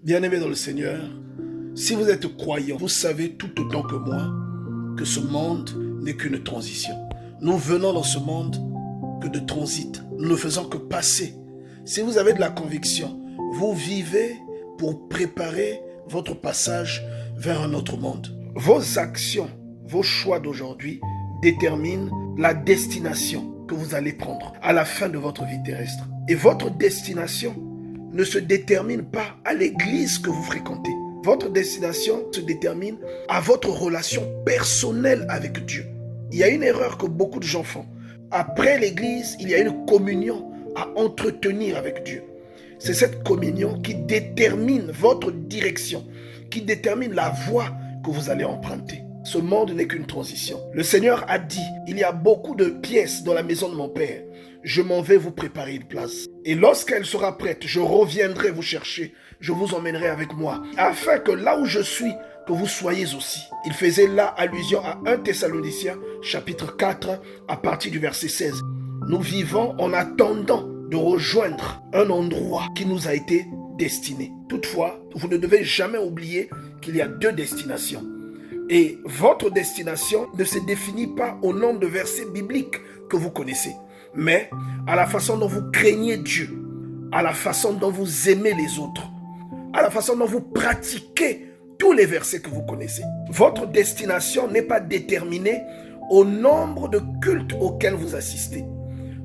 Bien-aimés dans le Seigneur, si vous êtes croyant, vous savez tout autant que moi que ce monde n'est qu'une transition. Nous venons dans ce monde que de transit. Nous ne faisons que passer. Si vous avez de la conviction, vous vivez pour préparer votre passage vers un autre monde. Vos actions, vos choix d'aujourd'hui déterminent la destination que vous allez prendre à la fin de votre vie terrestre. Et votre destination ne se détermine pas à l'église que vous fréquentez. Votre destination se détermine à votre relation personnelle avec Dieu. Il y a une erreur que beaucoup de gens font. Après l'église, il y a une communion à entretenir avec Dieu. C'est cette communion qui détermine votre direction, qui détermine la voie que vous allez emprunter. Ce monde n'est qu'une transition. Le Seigneur a dit, il y a beaucoup de pièces dans la maison de mon Père. Je m'en vais vous préparer une place. Et lorsqu'elle sera prête, je reviendrai vous chercher. Je vous emmènerai avec moi, afin que là où je suis, que vous soyez aussi. Il faisait là allusion à 1 Thessaloniciens, chapitre 4, à partir du verset 16. Nous vivons en attendant de rejoindre un endroit qui nous a été destiné. Toutefois, vous ne devez jamais oublier qu'il y a 2 destinations. Et votre destination ne se définit pas au nombre de versets bibliques que vous connaissez, mais à la façon dont vous craignez Dieu, à la façon dont vous aimez les autres, à la façon dont vous pratiquez tous les versets que vous connaissez. Votre destination n'est pas déterminée au nombre de cultes auxquels vous assistez.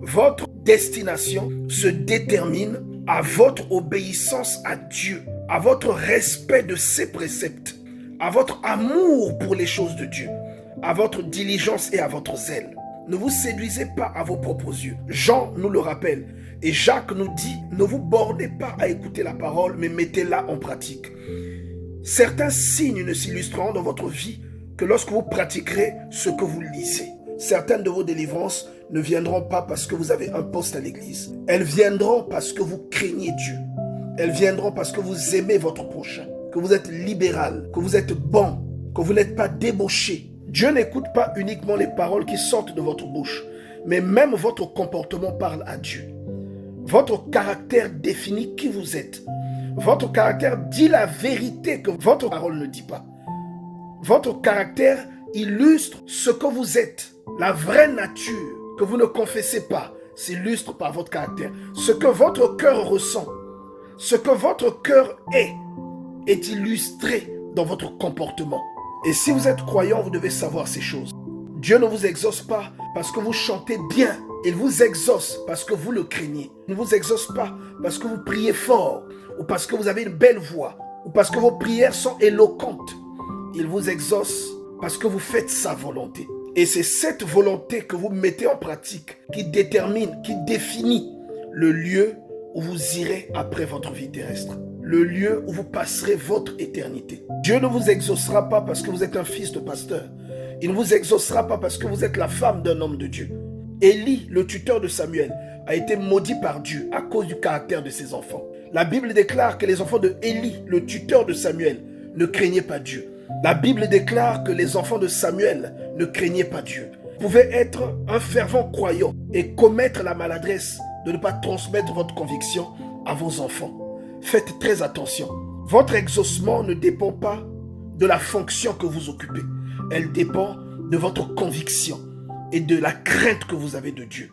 Votre destination se détermine à votre obéissance à Dieu, à votre respect de ses préceptes, à votre amour pour les choses de Dieu, à votre diligence et à votre zèle. Ne vous séduisez pas à vos propres yeux. Jean nous le rappelle et Jacques nous dit, ne vous bornez pas à écouter la parole, mais mettez-la en pratique. Certains signes ne s'illustreront dans votre vie que lorsque vous pratiquerez ce que vous lisez. Certaines de vos délivrances ne viendront pas parce que vous avez un poste à l'église. Elles viendront parce que vous craignez Dieu. Elles viendront parce que vous aimez votre prochain, que vous êtes libéral, que vous êtes bon, que vous n'êtes pas débauché. Dieu n'écoute pas uniquement les paroles qui sortent de votre bouche, mais même votre comportement parle à Dieu. Votre caractère définit qui vous êtes. Votre caractère dit la vérité que votre parole ne dit pas. Votre caractère illustre ce que vous êtes. La vraie nature que vous ne confessez pas s'illustre par votre caractère. Ce que votre cœur ressent, ce que votre cœur est illustré dans votre comportement. Et si vous êtes croyant, vous devez savoir ces choses. Dieu ne vous exauce pas parce que vous chantez bien. Il vous exauce parce que vous le craignez. Il ne vous exauce pas parce que vous priez fort, ou parce que vous avez une belle voix, ou parce que vos prières sont éloquentes. Il vous exauce parce que vous faites sa volonté. Et c'est cette volonté que vous mettez en pratique qui détermine, qui définit le lieu où vous irez après votre vie terrestre. Le lieu où vous passerez votre éternité. Dieu ne vous exaucera pas parce que vous êtes un fils de pasteur. Il ne vous exaucera pas parce que vous êtes la femme d'un homme de Dieu. Élie, le tuteur de Samuel, a été maudit par Dieu à cause du caractère de ses enfants. La Bible déclare que les enfants de Élie, le tuteur de Samuel, ne craignaient pas Dieu. La Bible déclare que les enfants de Samuel ne craignaient pas Dieu. Vous pouvez être un fervent croyant et commettre la maladresse de ne pas transmettre votre conviction à vos enfants. Faites très attention. Votre exaucement ne dépend pas de la fonction que vous occupez. Elle dépend de votre conviction et de la crainte que vous avez de Dieu.